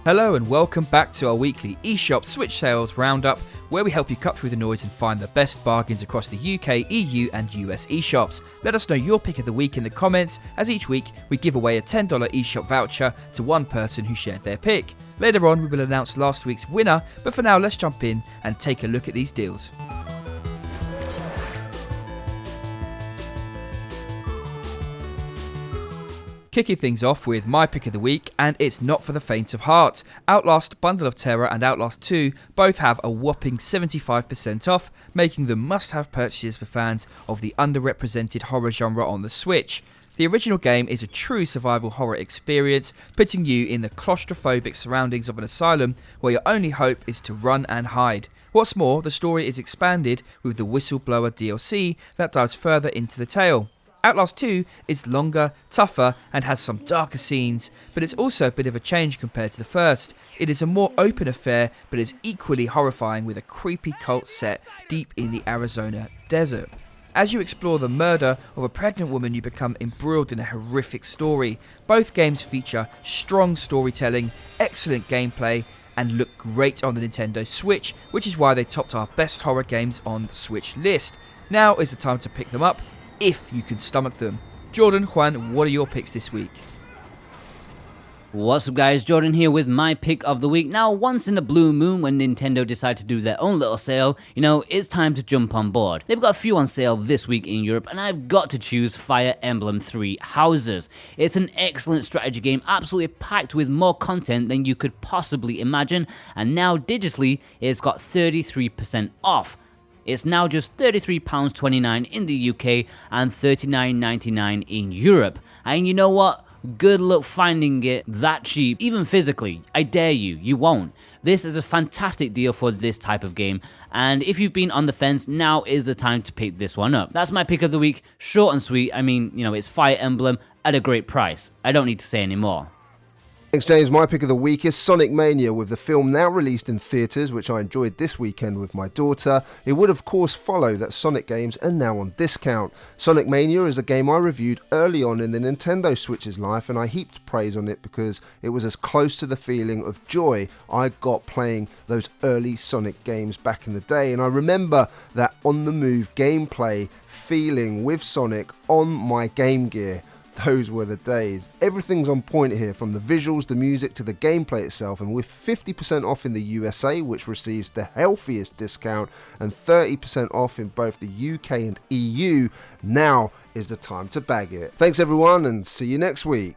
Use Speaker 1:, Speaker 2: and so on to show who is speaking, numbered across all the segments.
Speaker 1: Hello and welcome back to our weekly eShop Switch Sales Roundup, where we help you cut through the noise and find the best bargains across the UK, EU and US eShops. Let us know your pick of the week in the comments, as each week we give away a $10 eShop voucher to one person who shared their pick. Later on we will announce last week's winner, but for now let's jump in and take a look at these deals. Kicking things off with my pick of the week, and it's not for the faint of heart. Outlast, Bundle of Terror and Outlast 2 both have a whopping 75% off, making them must-have purchases for fans of the underrepresented horror genre on the Switch. The original game is a true survival horror experience, putting you in the claustrophobic surroundings of an asylum where your only hope is to run and hide. What's more, the story is expanded with the Whistleblower DLC that dives further into the tale. Outlast 2 is longer, tougher and has some darker scenes, but it's also a bit of a change compared to the first. It is a more open affair, but is equally horrifying with a creepy cult set deep in the Arizona desert. As you explore the murder of a pregnant woman, you become embroiled in a horrific story. Both games feature strong storytelling, excellent gameplay, and look great on the Nintendo Switch, which is why they topped our best horror games on the Switch list. Now is the time to pick them up, if you can stomach them. Jordan, Juan, what are your picks this week?
Speaker 2: What's up guys, Jordan here with my pick of the week. Now, once in a blue moon when Nintendo decide to do their own little sale, it's time to jump on board. They've got a few on sale this week in Europe, and I've got to choose Fire Emblem Three Houses. It's an excellent strategy game, absolutely packed with more content than you could possibly imagine, and now digitally, it's got 33% off. It's now just £33.29 in the UK and $39.99 in Europe. And you know what? Good luck finding it that cheap, even physically. I dare you, you won't. This is a fantastic deal for this type of game, and if you've been on the fence, now is the time to pick this one up. That's my pick of the week, short and sweet. It's Fire Emblem at a great price. I don't need to say any more.
Speaker 3: Thanks James, my pick of the week is Sonic Mania, with the film now released in theatres, which I enjoyed this weekend with my daughter. It would of course follow that Sonic games are now on discount. Sonic Mania is a game I reviewed early on in the Nintendo Switch's life, and I heaped praise on it because it was as close to the feeling of joy I got playing those early Sonic games back in the day, and I remember that on the move gameplay feeling with Sonic on my Game Gear. Those were the days. Everything's on point here, from the visuals, the music to the gameplay itself, and with 50% off in the USA, which receives the healthiest discount, and 30% off in both the UK and EU, now is the time to bag it. Thanks everyone, and see you next week.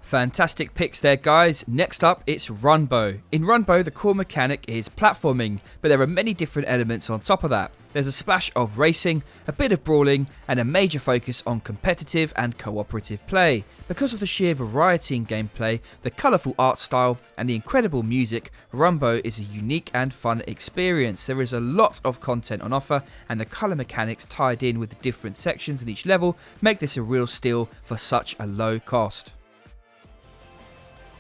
Speaker 1: Fantastic picks there, guys. Next up, it's Runbow. In Runbow, the core mechanic is platforming, but there are many different elements on top of that. There's a splash of racing, a bit of brawling, and a major focus on competitive and cooperative play. Because of the sheer variety in gameplay, the colourful art style, and the incredible music, Runbow is a unique and fun experience. There is a lot of content on offer, and the colour mechanics tied in with the different sections in each level make this a real steal for such a low cost.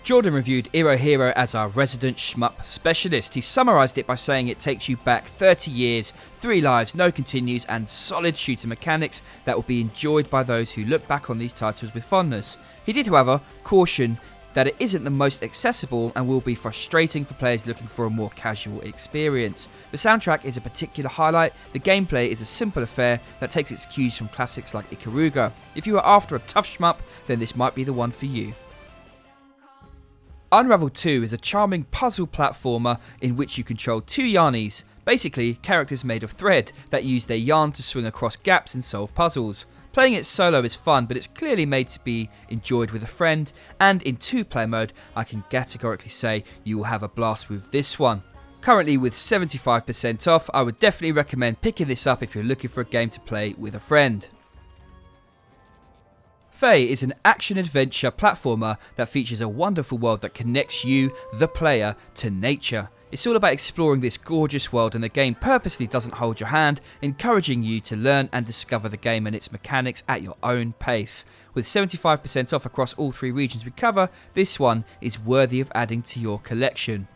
Speaker 1: Jordan reviewed Iro Hero as our resident shmup specialist. He summarised it by saying it takes you back 30 years, 3 lives, no continues, and solid shooter mechanics that will be enjoyed by those who look back on these titles with fondness. He did, however, caution that it isn't the most accessible and will be frustrating for players looking for a more casual experience. The soundtrack is a particular highlight. The gameplay is a simple affair that takes its cues from classics like Ikaruga. If you are after a tough shmup, then this might be the one for you. Unravel 2 is a charming puzzle platformer in which you control 2 yarnies, basically characters made of thread that use their yarn to swing across gaps and solve puzzles. Playing it solo is fun, but it's clearly made to be enjoyed with a friend, and in 2-player mode, I can categorically say you will have a blast with this one. Currently with 75% off, I would definitely recommend picking this up if you're looking for a game to play with a friend. Fae is an action-adventure platformer that features a wonderful world that connects you, the player, to nature. It's all about exploring this gorgeous world, and the game purposely doesn't hold your hand, encouraging you to learn and discover the game and its mechanics at your own pace. With 75% off across all 3 regions we cover, this one is worthy of adding to your collection.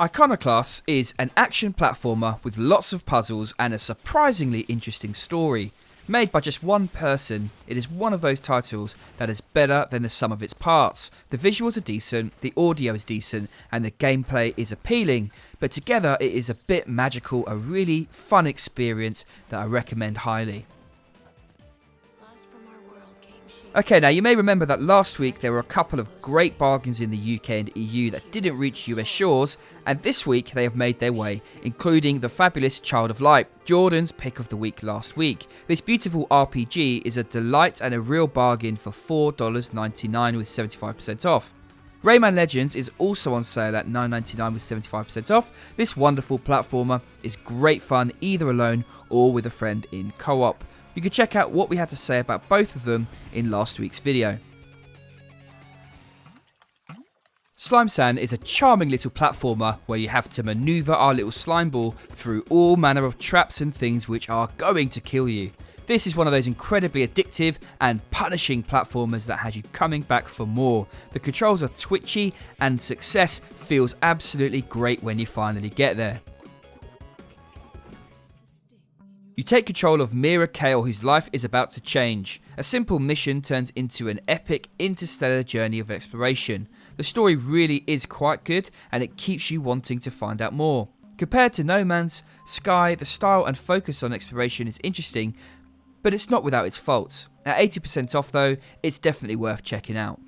Speaker 1: Iconoclasts is an action platformer with lots of puzzles and a surprisingly interesting story. Made by just one person, it is one of those titles that is better than the sum of its parts. The visuals are decent, the audio is decent, and the gameplay is appealing, but together it is a bit magical, a really fun experience that I recommend highly. Okay, now you may remember that last week there were a couple of great bargains in the UK and EU that didn't reach US shores, and this week they have made their way, including the fabulous Child of Light, Jordan's pick of the week last week. This beautiful RPG is a delight and a real bargain for $4.99 with 75% off. Rayman Legends is also on sale at $9.99 with 75% off. This wonderful platformer is great fun either alone or with a friend in co-op. You can check out what we had to say about both of them in last week's video. Slime Sand is a charming little platformer where you have to maneuver our little slime ball through all manner of traps and things which are going to kill you. This is one of those incredibly addictive and punishing platformers that has you coming back for more. The controls are twitchy and success feels absolutely great when you finally get there. You take control of Mira Kale, whose life is about to change. A simple mission turns into an epic interstellar journey of exploration. The story really is quite good and it keeps you wanting to find out more. Compared to No Man's Sky, the style and focus on exploration is interesting, but it's not without its faults. At 80% off though, it's definitely worth checking out.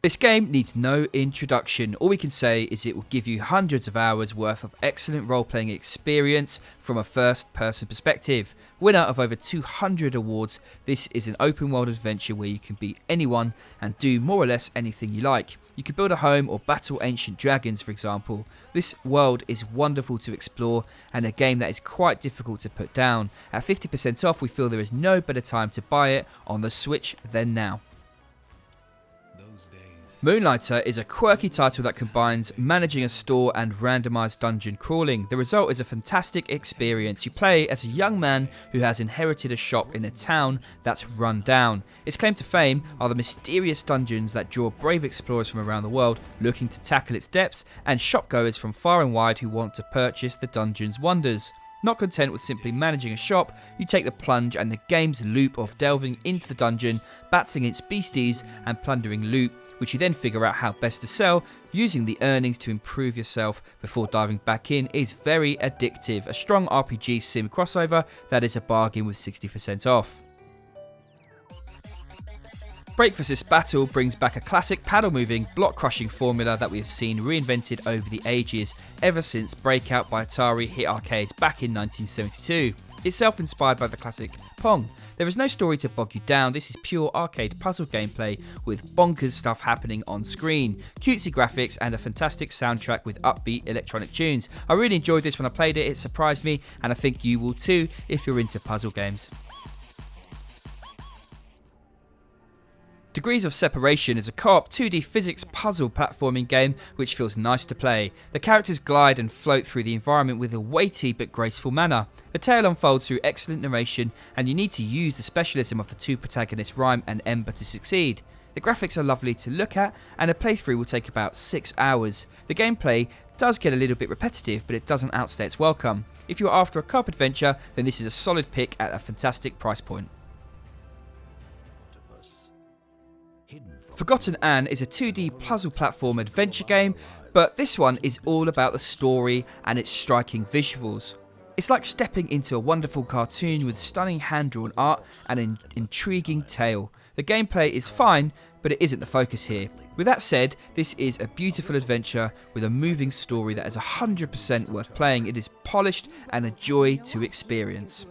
Speaker 1: This game needs no introduction. All we can say is it will give you hundreds of hours worth of excellent role-playing experience from a first-person perspective. Winner of over 200 awards, this is an open-world adventure where you can be anyone and do more or less anything you like. You can build a home or battle ancient dragons, for example. This world is wonderful to explore and a game that is quite difficult to put down. At 50% off, we feel there is no better time to buy it on the Switch than now. Moonlighter is a quirky title that combines managing a store and randomised dungeon crawling. The result is a fantastic experience. You play as a young man who has inherited a shop in a town that's run down. Its claim to fame are the mysterious dungeons that draw brave explorers from around the world looking to tackle its depths and shopgoers from far and wide who want to purchase the dungeon's wonders. Not content with simply managing a shop, you take the plunge and the game's loop of delving into the dungeon, battling its beasties and plundering loot, which you then figure out how best to sell, using the earnings to improve yourself before diving back in is very addictive. A strong RPG sim crossover that is a bargain with 60% off. Breakforcist Battle brings back a classic paddle-moving, block-crushing formula that we have seen reinvented over the ages, ever since Breakout by Atari hit arcades back in 1972. It's self-inspired by the classic Pong. There is no story to bog you down, this is pure arcade puzzle gameplay with bonkers stuff happening on screen, cutesy graphics and a fantastic soundtrack with upbeat electronic tunes. I really enjoyed this when I played it, it surprised me and I think you will too if you're into puzzle games. Degrees of Separation is a co-op 2D physics puzzle platforming game which feels nice to play. The characters glide and float through the environment with a weighty but graceful manner. The tale unfolds through excellent narration and you need to use the specialism of the two protagonists Rhyme and Ember to succeed. The graphics are lovely to look at and a playthrough will take about 6 hours. The gameplay does get a little bit repetitive but it doesn't outstay its welcome. If you're after a co-op adventure then this is a solid pick at a fantastic price point. Forgotten Anne is a 2D puzzle platform adventure game, but this one is all about the story and its striking visuals. It's like stepping into a wonderful cartoon with stunning hand-drawn art and an intriguing tale. The gameplay is fine, but it isn't the focus here. With that said, this is a beautiful adventure with a moving story that is 100% worth playing. It is polished and a joy to experience.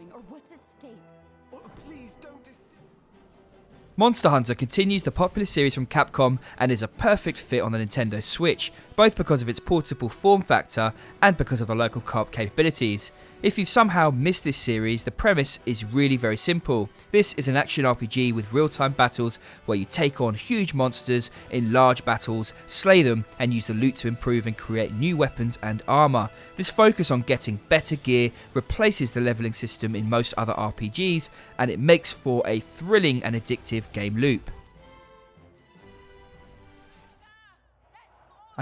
Speaker 1: Monster Hunter continues the popular series from Capcom and is a perfect fit on the Nintendo Switch, both because of its portable form factor and because of the local co-op capabilities. If you've somehow missed this series, the premise is really very simple. This is an action RPG with real-time battles where you take on huge monsters in large battles, slay them and use the loot to improve and create new weapons and armor. This focus on getting better gear replaces the leveling system in most other RPGs and it makes for a thrilling and addictive game loop.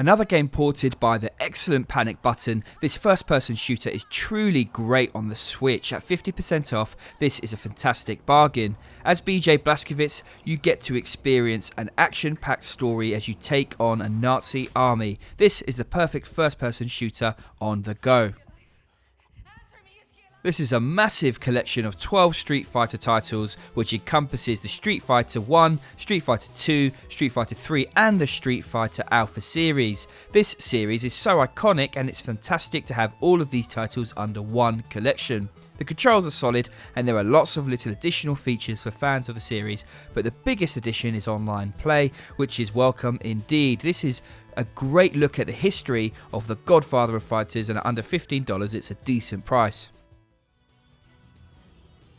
Speaker 1: Another game ported by the excellent Panic Button, this first-person shooter is truly great on the Switch. At 50% off, this is a fantastic bargain. As BJ Blazkowicz, you get to experience an action-packed story as you take on a Nazi army. This is the perfect first-person shooter on the go. This is a massive collection of 12 Street Fighter titles, which encompasses the Street Fighter 1, Street Fighter 2, Street Fighter 3 and the Street Fighter Alpha series. This series is so iconic and it's fantastic to have all of these titles under one collection. The controls are solid and there are lots of little additional features for fans of the series, but the biggest addition is online play, which is welcome indeed. This is a great look at the history of the godfather of fighters, and at under $15 it's a decent price.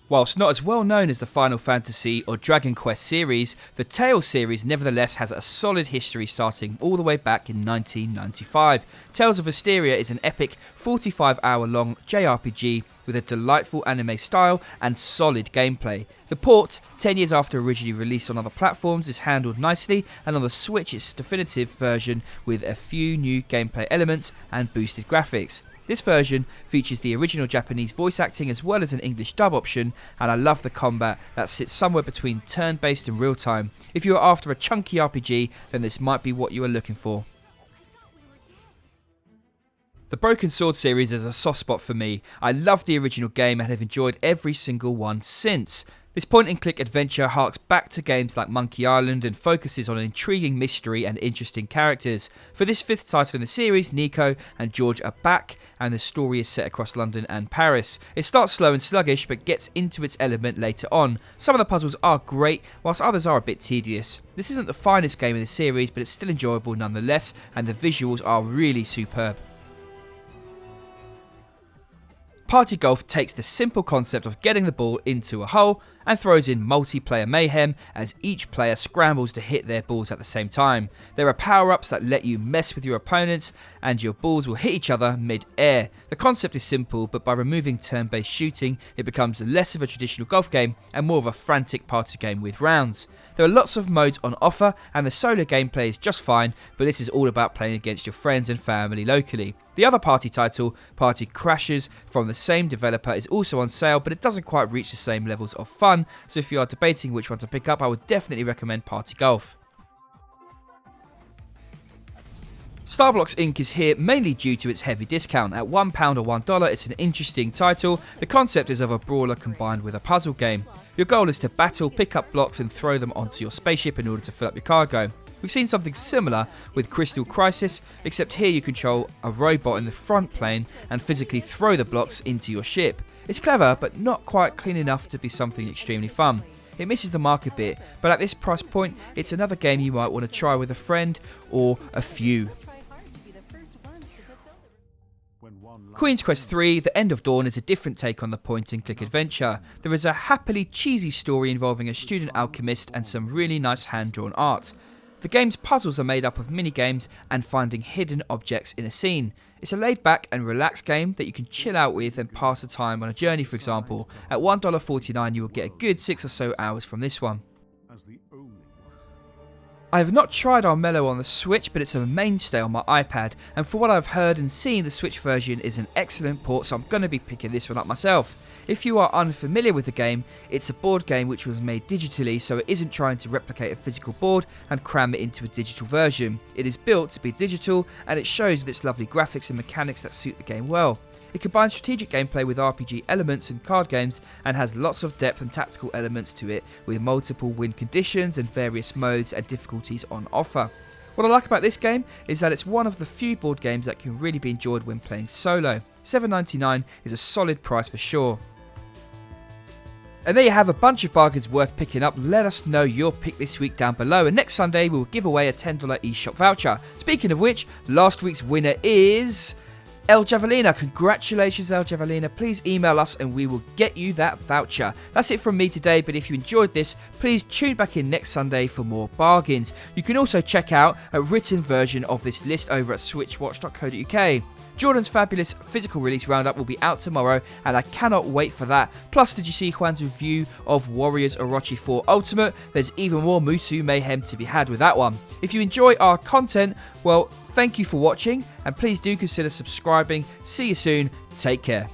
Speaker 1: Whilst not as well known as the Final Fantasy or Dragon Quest series, the Tales series nevertheless has a solid history starting all the way back in 1995. Tales of Asteria is an epic 45-hour long JRPG with a delightful anime style and solid gameplay. The port, 10 years after originally released on other platforms, is handled nicely, and on the Switch it's a definitive version with a few new gameplay elements and boosted graphics. This version features the original Japanese voice acting as well as an English dub option, and I love the combat that sits somewhere between turn-based and real-time. If you are after a chunky RPG, then this might be what you are looking for. The Broken Sword series is a soft spot for me. I love the original game and have enjoyed every single one since. This point-and-click adventure harks back to games like Monkey Island and focuses on an intriguing mystery and interesting characters. For this fifth title in the series, Nico and George are back, and the story is set across London and Paris. It starts slow and sluggish, but gets into its element later on. Some of the puzzles are great, whilst others are a bit tedious. This isn't the finest game in the series, but it's still enjoyable nonetheless, and the visuals are really superb. Party Golf takes the simple concept of getting the ball into a hole and throws in multiplayer mayhem as each player scrambles to hit their balls at the same time. There are power-ups that let you mess with your opponents and your balls will hit each other mid-air. The concept is simple, but by removing turn-based shooting, it becomes less of a traditional golf game and more of a frantic party game with rounds. There are lots of modes on offer and the solo gameplay is just fine, but this is all about playing against your friends and family locally. The other party title, Party Crashers, from the same developer, is also on sale, but it doesn't quite reach the same levels of fun, so if you are debating which one to pick up, I would definitely recommend Party Golf. Starblocks Inc. is here mainly due to its heavy discount. At £1 or $1, it's an interesting title. The concept is of a brawler combined with a puzzle game. Your goal is to battle, pick up blocks and throw them onto your spaceship in order to fill up your cargo. We've seen something similar with Crystal Crisis, except here you control a robot in the front plane and physically throw the blocks into your ship. It's clever, but not quite clean enough to be something extremely fun. It misses the mark a bit, but at this price point, it's another game you might want to try with a friend or a few. Queen's Quest 3, The End of Dawn, is a different take on the point-and-click adventure. There is a happily cheesy story involving a student alchemist and some really nice hand-drawn art. The game's puzzles are made up of mini-games and finding hidden objects in a scene. It's a laid-back and relaxed game that you can chill out with and pass the time on a journey, for example. At $1.49 you will get a good 6 or so hours from this one. I have not tried Armello on the Switch, but it's a mainstay on my iPad, and for what I've heard and seen, the Switch version is an excellent port, so I'm going to be picking this one up myself. If you are unfamiliar with the game, it's a board game which was made digitally, so it isn't trying to replicate a physical board and cram it into a digital version. It is built to be digital, and it shows with its lovely graphics and mechanics that suit the game well. It combines strategic gameplay with RPG elements and card games and has lots of depth and tactical elements to it, with multiple win conditions and various modes and difficulties on offer. What I like about this game is that it's one of the few board games that can really be enjoyed when playing solo. $7.99 is a solid price for sure. And there you have a bunch of bargains worth picking up. Let us know your pick this week down below, and next Sunday we will give away a $10 eShop voucher. Speaking of which, last week's winner is El Javelina. Congratulations, El Javelina. Please email us and we will get you that voucher. That's it from me today, but if you enjoyed this, please tune back in next Sunday for more bargains. You can also check out a written version of this list over at switchwatch.co.uk. Jordan's fabulous physical release roundup will be out tomorrow, and I cannot wait for that. Plus, did you see Juan's review of Warriors Orochi 4 Ultimate? There's even more Musu mayhem to be had with that one. If you enjoy our content, well, Thank you for watching, and please do consider subscribing. See you soon. Take care.